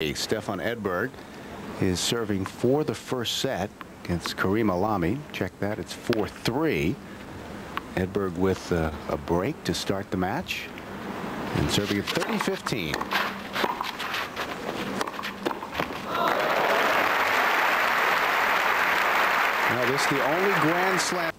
Stefan Edberg is serving for the first set against Karim Alami. Check that, it's 4-3. Edberg with a break to start the match and serving at 30-15. Now this is the only Grand Slam.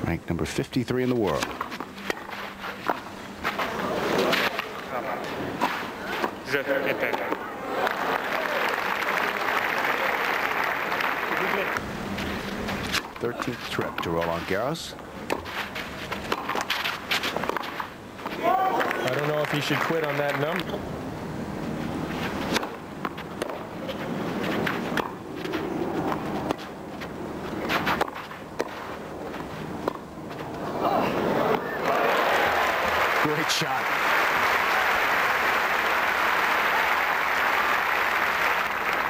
Ranked number 53 in the world. Edberg. 13th trip to Roland Garros. I don't know if he should quit on that number. Great shot.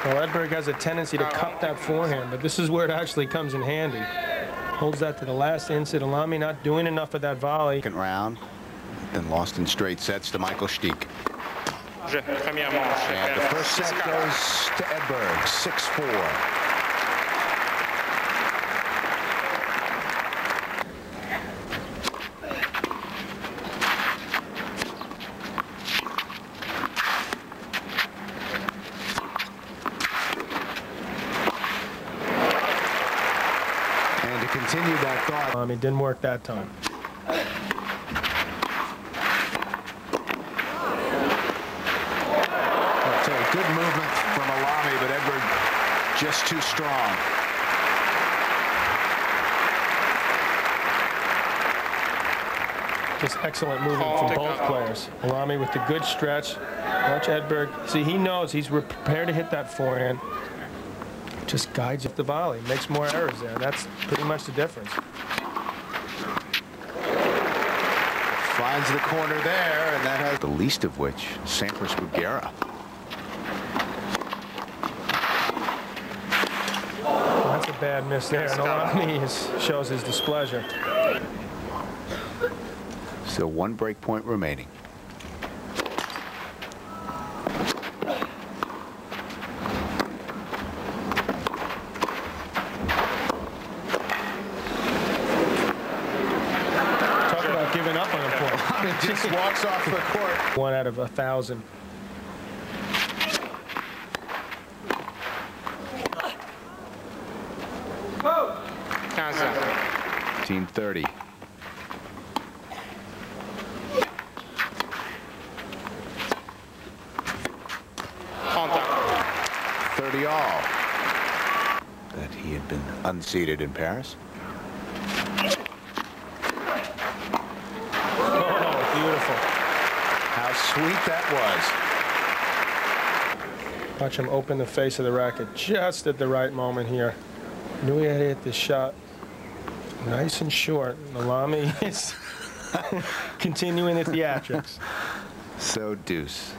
Well, Edberg has a tendency to cup that forehand, but this is where it actually comes in handy. Holds that to the last instant. Alami not doing enough of that volley. Second round, then lost in straight sets to Michael Stieck. And the first set goes to Edberg, 6-4. Continue that thought. It didn't work that time. I'll tell you, good movement from Alami, but Edberg just too strong. Just excellent movement from both players. Alami with the good stretch. Watch Edberg. See, he knows he's prepared to hit that forehand. Just guides up the volley, makes more errors there. That's pretty much the difference. Finds the corner there, and that has the least of which, Sampras Bugera. Well, that's a bad miss there, and Alami shows his displeasure. So one break point remaining. Giving up on a point. It just walks off the court. 1 out of 1,000. Team 30. All. That he had been unseated in Paris. Beautiful. How sweet that was. Watch him open the face of the racket just at the right moment here. Knew he had to hit the shot nice and short. Alami is continuing the theatrics. So deuce.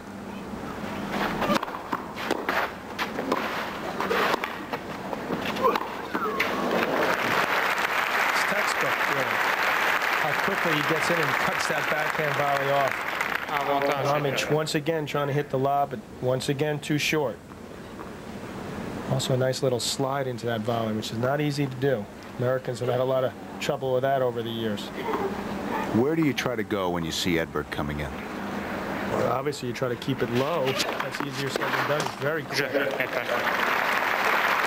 It's textbook, really. How quickly he gets in and cuts that backhand volley off. Alami once again trying to hit the lob, but once again too short. Also a nice little slide into that volley, which is not easy to do. Americans have had a lot of trouble with that over the years. Where do you try to go when you see Edberg coming in? Well, obviously you try to keep it low. That's easier said than done. It's very good.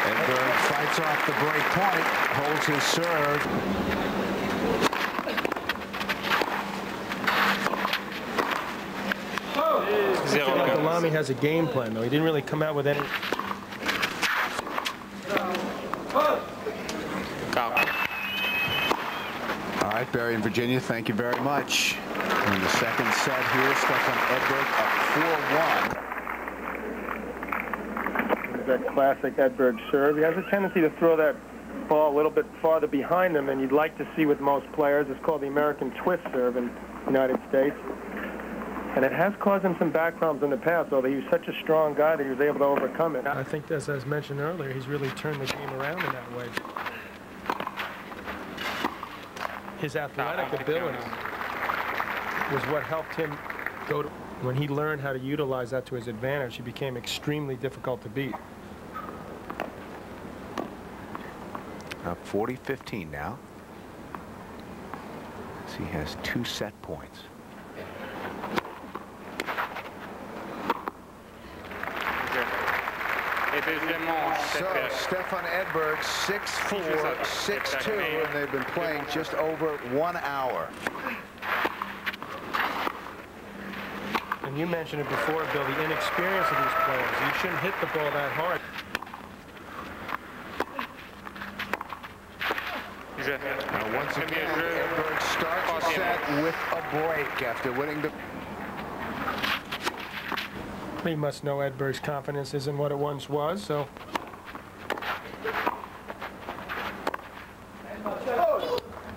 Edberg fights off the break point, holds his serve. Alami has a game plan, though. He didn't really come out with any. All right, Barry and Virginia, thank you very much. In the second set here, Stefan Edberg up 4-1. That classic Edberg serve. He has a tendency to throw that ball a little bit farther behind him than you'd like to see with most players. It's called the American twist serve in the United States. And it has caused him some back problems in the past, although he was such a strong guy that he was able to overcome it. I think, as mentioned earlier, he's really turned the game around in that way. His athletic ability was what helped him go to When he learned how to utilize that to his advantage, he became extremely difficult to beat. Up 40-15 now. So he has 2 set points. So Stefan Edberg 6-4, 6-2, and they've been playing just over 1 hour. And you mentioned it before, Bill, the inexperience of these players. You shouldn't hit the ball that hard. Now once again, Edberg starts the set with a break after winning the... He must know Edberg's confidence isn't what it once was, so...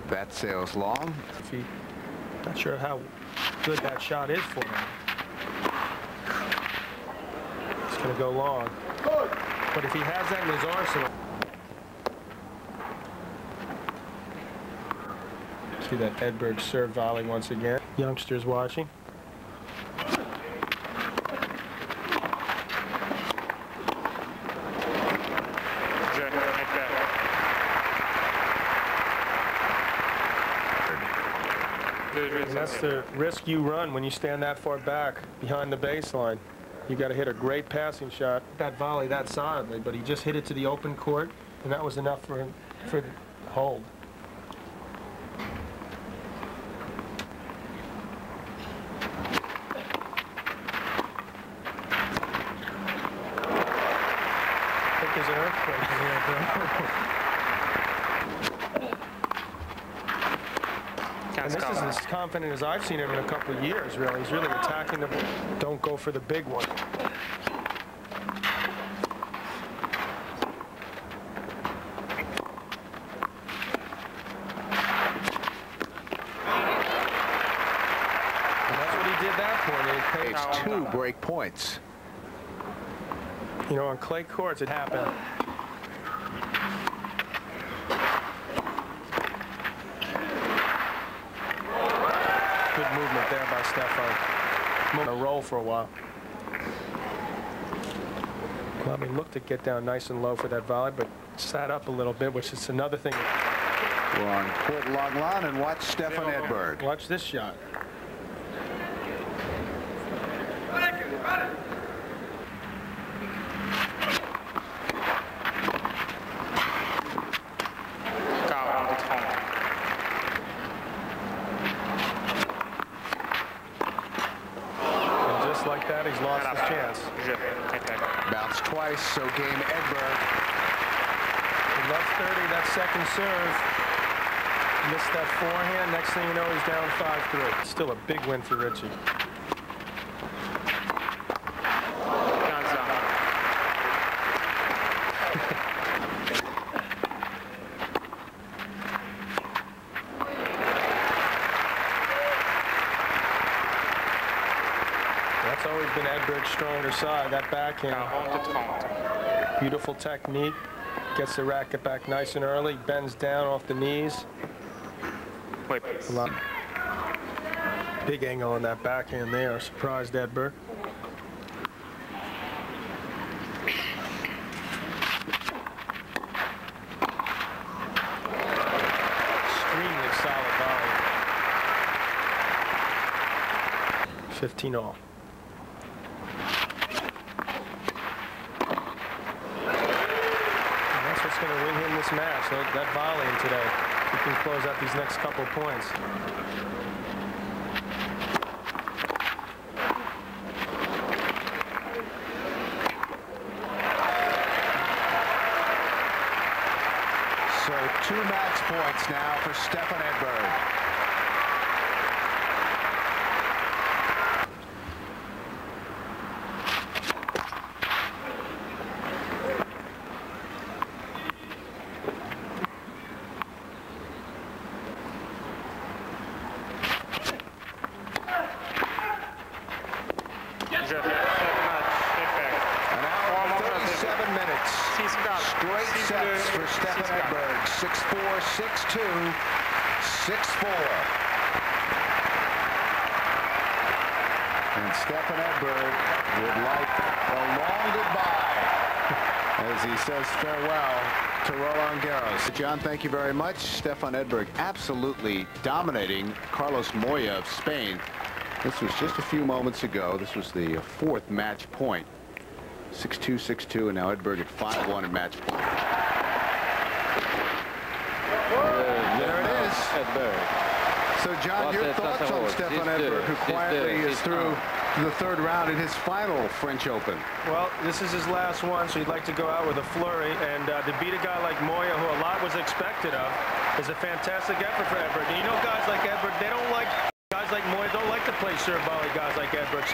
That sails long. Not sure how good that shot is for him. It's going to go long. But if he has that in his arsenal... See that Edberg serve volley once again. Youngsters watching. And that's the risk you run when you stand that far back behind the baseline. You got to hit a great passing shot. That volley that solidly, but he just hit it to the open court, and that was enough for him for the hold. I think there's an earthquake in here, bro. And this is as confident as I've seen him in a couple of years, really. He's really attacking the... Don't go for the big one. And that's what he did that point. It's 2 break points. You know, on clay courts, it happened. Good movement there by Stefan. On a roll for a while. Well, he looked to get down nice and low for that volley, but sat up a little bit, which is another thing. We're on court long line and watch Stefan Edberg. Watch this shot. Like that, he's lost his chance. Bounced twice, so game Edberg. He left 30, that second serve. Missed that forehand. Next thing you know, he's down 5-3. Still a big win for Richie. That's always been Edberg's stronger side, that backhand. Beautiful technique. Gets the racket back nice and early. Bends down off the knees. Big angle on that backhand there. Surprised Edberg. Extremely solid volley. 15-all. What's going to win him this match? That volleying today. He can close out these next couple points. So 2 match points now for Stefan Edberg. Straight sets for Stefan Edberg. 6-4, 6-2, 6-4. And Stefan Edberg would like a long goodbye as he says farewell to Roland Garros. John, thank you very much. Stefan Edberg absolutely dominating Carlos Moya of Spain. This was just a few moments ago. This was the fourth match point. 6-2, 6-2, and now Edberg at 5-1 in match point. There it is. Edberg. So, John, your thoughts on Stefan Edberg, who quietly is through the third round in his final French Open? Well, this is his last one, so he'd like to go out with a flurry. And to beat a guy like Moya, who a lot was expected of, is a fantastic effort for Edberg. And you know, guys like Edberg, they don't like guys like Moya, don't like to play serve volley guys like Edberg. So